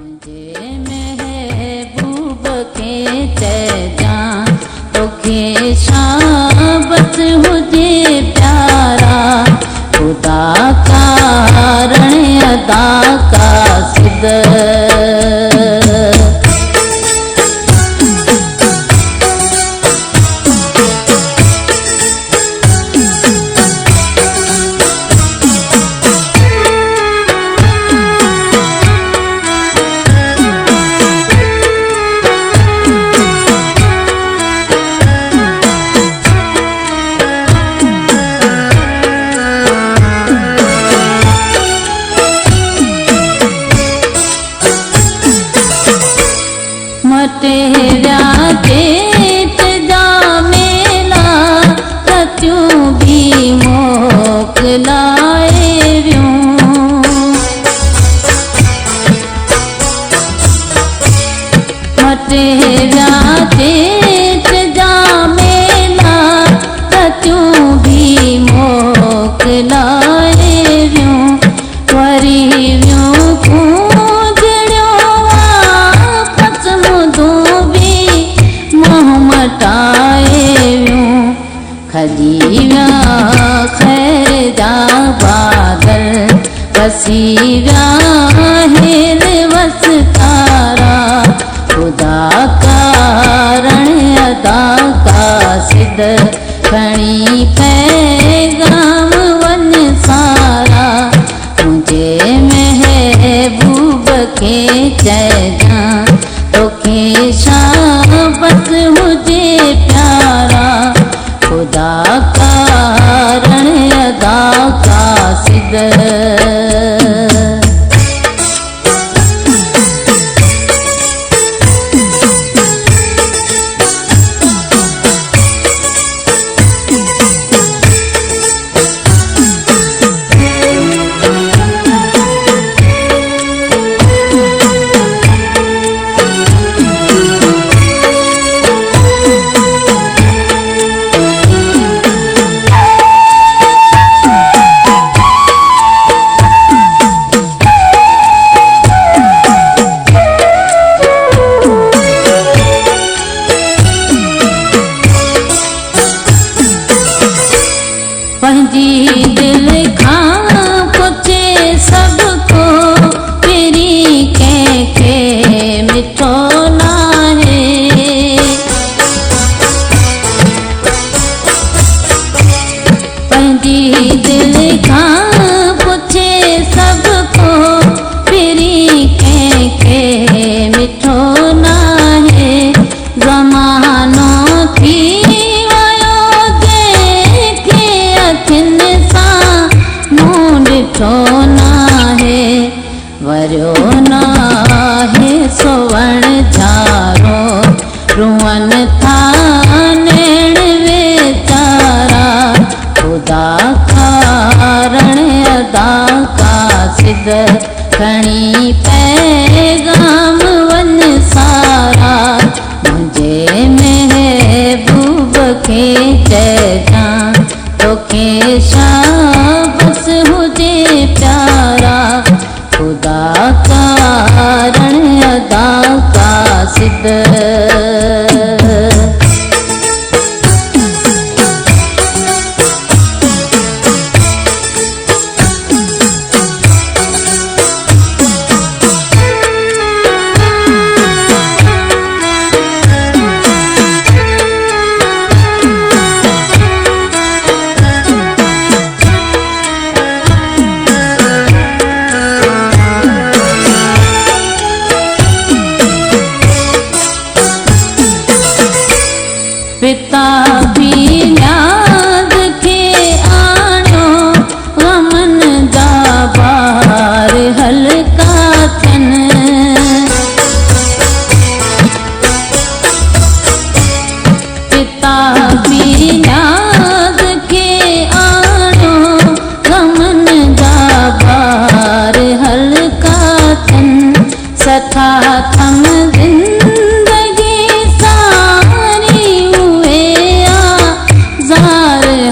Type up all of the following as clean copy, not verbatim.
तुझे महबूब के चैजा तोखे शाबत हुजे प्यारा खुदा कारण अदा का सिद तेरा जेठ जा मेला कचू भी मोकलाए व्यूं तेरा जेठ जा मेला कचू भी मोकलाए व्यूं वरी व्यूं खजी व्या खैर जा बादल वसी व्या हेल वसतारा खुदा कारण अदा का सिद खणी पैगाम वन सारा मुझे महबूब के चैजा तोखे शाबत हुजे प्यारा खुदा कारण अदा का सिद पंहिंजी दिल खां पुछे सबको तेरी कंहिंखे मिठो नाहे पंहिंजी दिल खां पुछे सबको तेरी कंहिंखे मिठो नाहे ज़मानो थी ॾिठो नाहे वरियो नाहे सोवण झारो रुअन था नेण वेचारा खुदा कारण अदा का सिद खणी पैगाम वन सारा मुझे महबूब के चैजा तोखे शाबत हुजे प्यारा खुदा कारण अदा का सिद पिता भी याद के आणो गमन जा बार हल्का थन पिता भी याद के आणो गमन जा बार हल्का थन सथा थम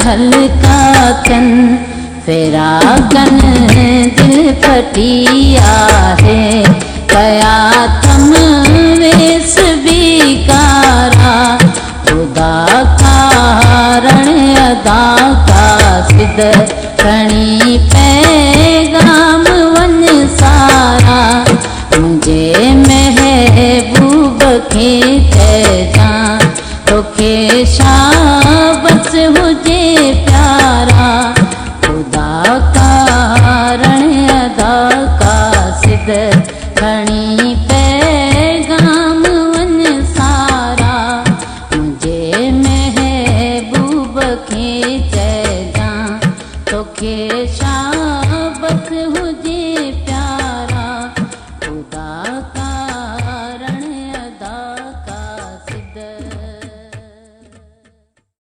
हल्का कन फेरा कन दिल फटिया है कया अहमद खणी पैगाम वन सारा मुझे महबूब खे चइजां तोखे शाबस हुजे प्यारा खुदा